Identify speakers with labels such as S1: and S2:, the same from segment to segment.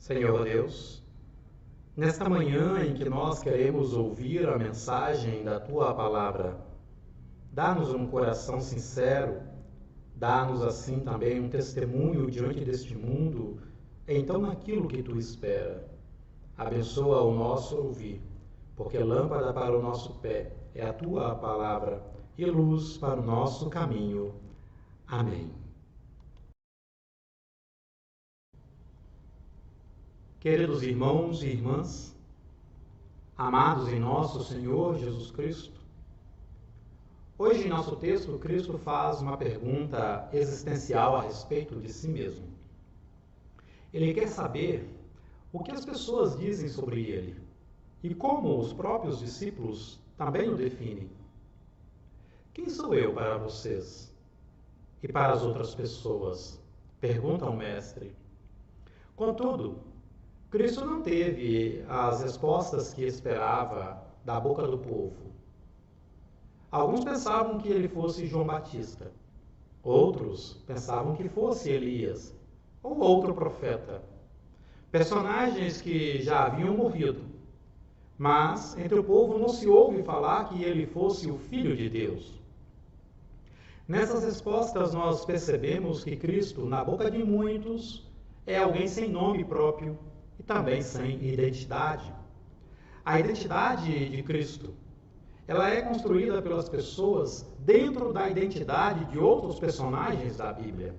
S1: Senhor Deus, nesta manhã em que nós queremos ouvir a mensagem da Tua palavra, dá-nos um coração sincero, dá-nos assim também um testemunho diante deste mundo, então naquilo que Tu espera. Abençoa o nosso ouvir, porque lâmpada para o nosso pé é a Tua palavra e luz para o nosso caminho. Amém. Queridos irmãos e irmãs, amados em nosso Senhor Jesus Cristo, hoje em nosso texto, Cristo faz uma pergunta existencial a respeito de si mesmo. Ele quer saber o que as pessoas dizem sobre ele e como os próprios discípulos também o definem. Quem sou eu para vocês e para as outras pessoas? Pergunta o Mestre. Contudo, Cristo não teve as respostas que esperava da boca do povo. Alguns pensavam que ele fosse João Batista. Outros pensavam que fosse Elias ou outro profeta. Personagens que já haviam morrido. Mas entre o povo não se ouve falar que ele fosse o Filho de Deus. Nessas respostas nós percebemos que Cristo, na boca de muitos, é alguém sem nome próprio e também sem identidade. A identidade de Cristo, ela é construída pelas pessoas dentro da identidade de outros personagens da Bíblia.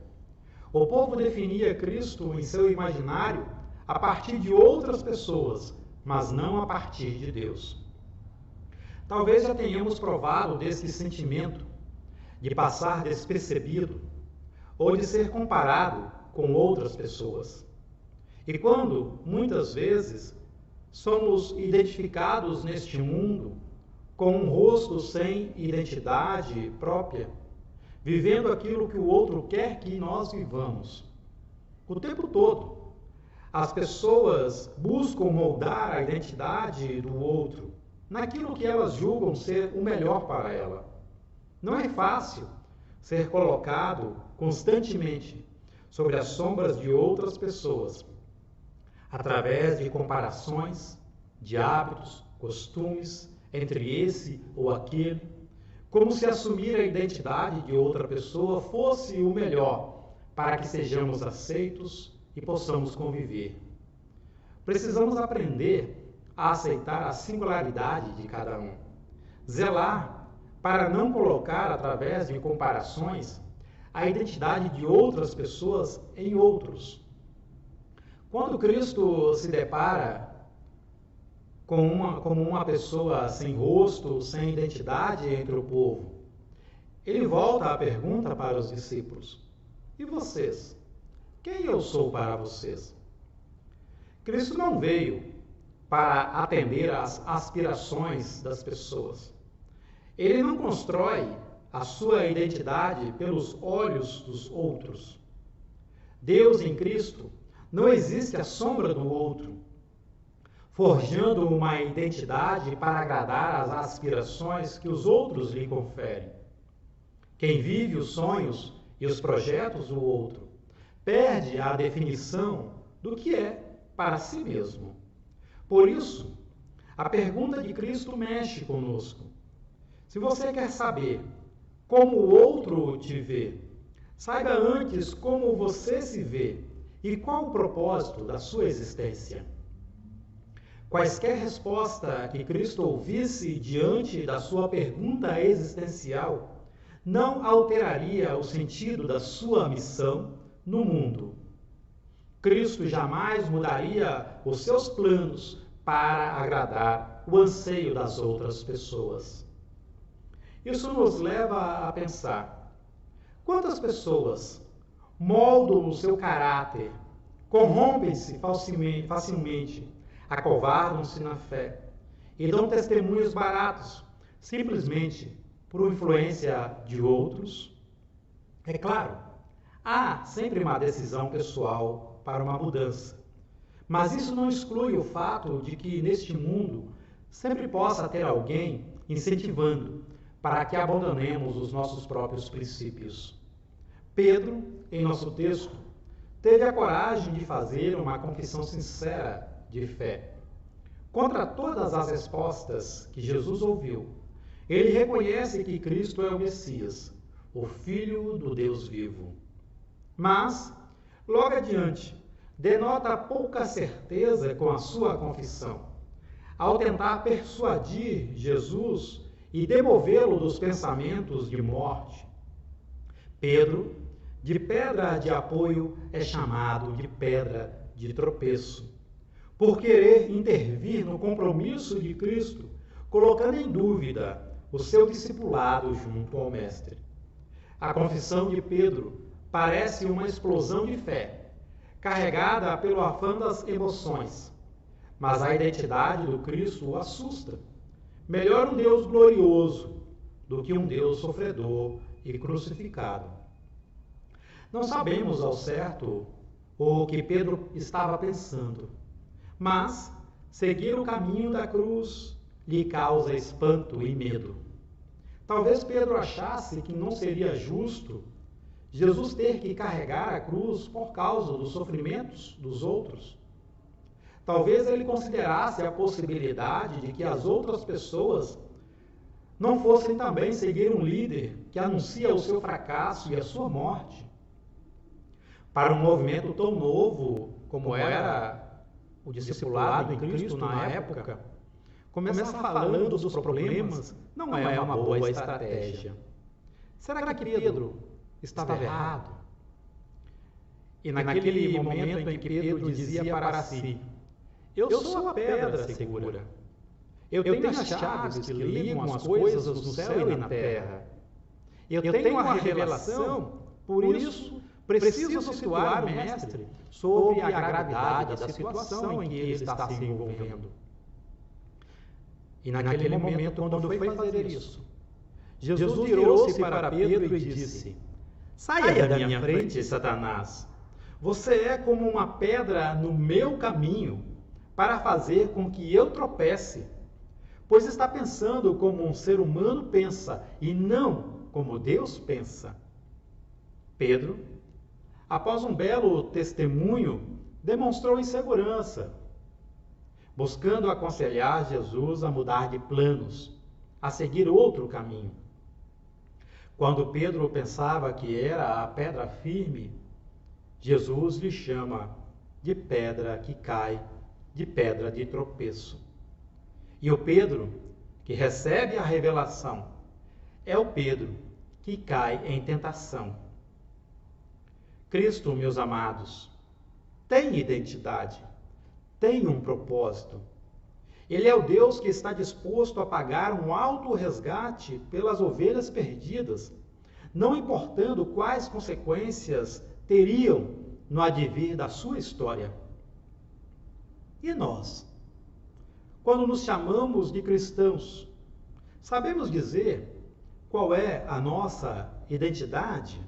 S1: O povo definia Cristo em seu imaginário a partir de outras pessoas, mas não a partir de Deus. Talvez já tenhamos provado desse sentimento de passar despercebido ou de ser comparado com outras pessoas. E quando, muitas vezes, somos identificados neste mundo com um rosto sem identidade própria, vivendo aquilo que o outro quer que nós vivamos. O tempo todo, as pessoas buscam moldar a identidade do outro naquilo que elas julgam ser o melhor para ela. Não é fácil ser colocado constantemente sobre as sombras de outras pessoas, através de comparações, de hábitos, costumes, entre esse ou aquele, como se assumir a identidade de outra pessoa fosse o melhor para que sejamos aceitos e possamos conviver. Precisamos aprender a aceitar a singularidade de cada um, zelar para não colocar, através de comparações, a identidade de outras pessoas em outros. Quando Cristo se depara como uma pessoa sem rosto, sem identidade entre o povo, ele volta a pergunta para os discípulos: e vocês? Quem eu sou para vocês? Cristo não veio para atender às aspirações das pessoas. Ele não constrói a sua identidade pelos olhos dos outros. Deus em Cristo não existe a sombra do outro, forjando uma identidade para agradar às aspirações que os outros lhe conferem. Quem vive os sonhos e os projetos do outro perde a definição do que é para si mesmo. Por isso, a pergunta de Cristo mexe conosco. Se você quer saber como o outro te vê, saiba antes como você se vê e qual o propósito da sua existência. Quaisquer resposta que Cristo ouvisse diante da sua pergunta existencial não alteraria o sentido da sua missão no mundo. Cristo jamais mudaria os seus planos para agradar o anseio das outras pessoas. Isso nos leva a pensar: quantas pessoas moldam o seu caráter, corrompem-se facilmente, acovardam-se na fé e dão testemunhos baratos, simplesmente por influência de outros? É claro, há sempre uma decisão pessoal para uma mudança, mas isso não exclui o fato de que neste mundo sempre possa ter alguém incentivando para que abandonemos os nossos próprios princípios. Pedro, em nosso texto, teve a coragem de fazer uma confissão sincera de fé. Contra todas as respostas que Jesus ouviu, ele reconhece que Cristo é o Messias, o Filho do Deus vivo. Mas, logo adiante, denota pouca certeza com a sua confissão, ao tentar persuadir Jesus e demovê-lo dos pensamentos de morte. Pedro, de pedra de apoio, é chamado de pedra de tropeço, por querer intervir no compromisso de Cristo, colocando em dúvida o seu discipulado junto ao Mestre. A confissão de Pedro parece uma explosão de fé, carregada pelo afã das emoções, mas a identidade do Cristo o assusta. Melhor um Deus glorioso do que um Deus sofredor e crucificado. Não sabemos ao certo o que Pedro estava pensando, mas seguir o caminho da cruz lhe causa espanto e medo. Talvez Pedro achasse que não seria justo Jesus ter que carregar a cruz por causa dos sofrimentos dos outros. Talvez ele considerasse a possibilidade de que as outras pessoas não fossem também seguir um líder que anuncia o seu fracasso e a sua morte. Para um movimento tão novo como era o discipulado em Cristo na época, começar falando dos problemas não é uma boa estratégia. Será que Pedro estava errado? E naquele momento em que Pedro dizia para si: eu sou a pedra segura. Eu tenho as chaves que ligam as coisas no céu e na terra. Eu tenho a revelação, por isso preciso situar o Mestre sobre a gravidade da situação em que ele está se envolvendo. E naquele momento, quando foi fazer isso, Jesus virou-se para Pedro e disse: saia da minha frente, Satanás. Você é como uma pedra no meu caminho para fazer com que eu tropece, pois está pensando como um ser humano pensa e não como Deus pensa. Pedro, após um belo testemunho, demonstrou insegurança, buscando aconselhar Jesus a mudar de planos, a seguir outro caminho. Quando Pedro pensava que era a pedra firme, Jesus lhe chama de pedra que cai, de pedra de tropeço. E o Pedro, que recebe a revelação, é o Pedro que cai em tentação. Cristo, meus amados, tem identidade, tem um propósito. Ele é o Deus que está disposto a pagar um alto resgate pelas ovelhas perdidas, não importando quais consequências teriam no advir da sua história. E nós? Quando nos chamamos de cristãos, sabemos dizer qual é a nossa identidade?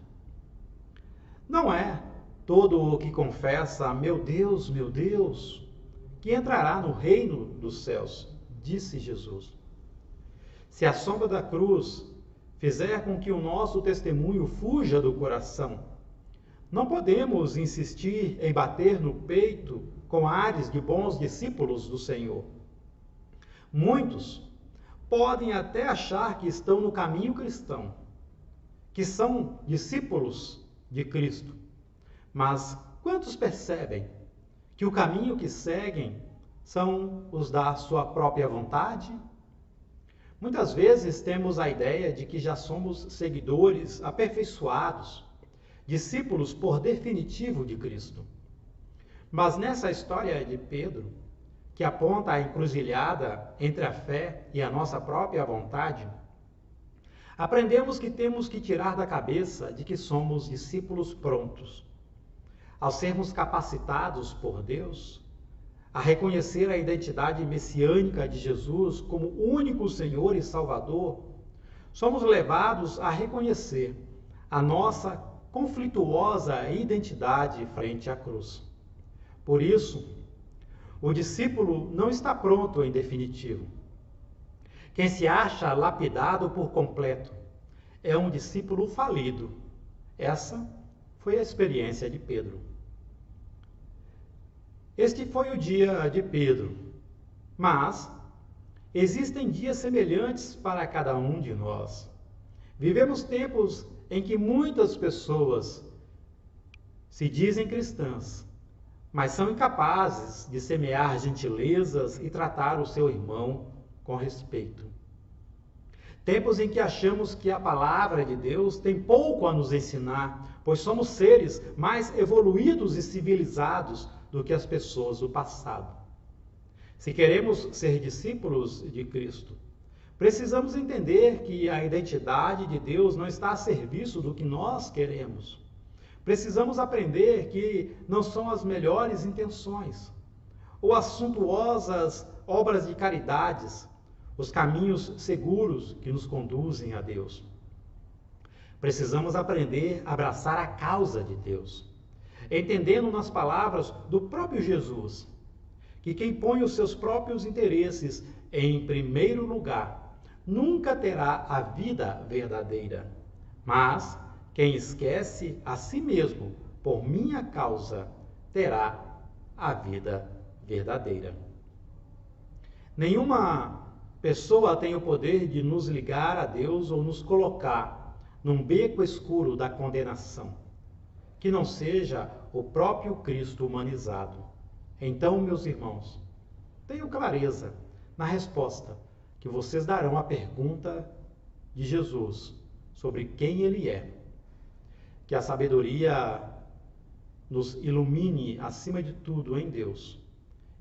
S1: Não é todo o que confessa, meu Deus, que entrará no reino dos céus, disse Jesus. Se a sombra da cruz fizer com que o nosso testemunho fuja do coração, não podemos insistir em bater no peito com ares de bons discípulos do Senhor. Muitos podem até achar que estão no caminho cristão, que são discípulos de Cristo, mas quantos percebem que o caminho que seguem são os da sua própria vontade? Muitas vezes temos a ideia de que já somos seguidores aperfeiçoados, discípulos por definitivo de Cristo. Mas nessa história de Pedro, que aponta a encruzilhada entre a fé e a nossa própria vontade, aprendemos que temos que tirar da cabeça de que somos discípulos prontos. Ao sermos capacitados por Deus a reconhecer a identidade messiânica de Jesus como único Senhor e Salvador, somos levados a reconhecer a nossa conflituosa identidade frente à cruz. Por isso, o discípulo não está pronto em definitivo. Quem se acha lapidado por completo é um discípulo falido. Essa foi a experiência de Pedro. Este foi o dia de Pedro, mas existem dias semelhantes para cada um de nós. Vivemos tempos em que muitas pessoas se dizem cristãs, mas são incapazes de semear gentilezas e tratar o seu irmão com respeito. Tempos em que achamos que a palavra de Deus tem pouco a nos ensinar, pois somos seres mais evoluídos e civilizados do que as pessoas do passado. Se queremos ser discípulos de Cristo, precisamos entender que a identidade de Deus não está a serviço do que nós queremos. Precisamos aprender que não são as melhores intenções ou as suntuosas obras de caridades os caminhos seguros que nos conduzem a Deus. Precisamos aprender a abraçar a causa de Deus, entendendo nas palavras do próprio Jesus que quem põe os seus próprios interesses em primeiro lugar nunca terá a vida verdadeira, mas quem esquece a si mesmo por minha causa terá a vida verdadeira. Nenhuma pessoa tem o poder de nos ligar a Deus ou nos colocar num beco escuro da condenação, que não seja o próprio Cristo humanizado. Então, meus irmãos, tenham clareza na resposta que vocês darão à pergunta de Jesus sobre quem Ele é. Que a sabedoria nos ilumine acima de tudo em Deus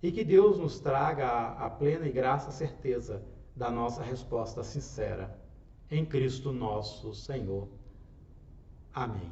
S1: e que Deus nos traga a plena e graça certeza da nossa resposta sincera em Cristo nosso Senhor. Amém.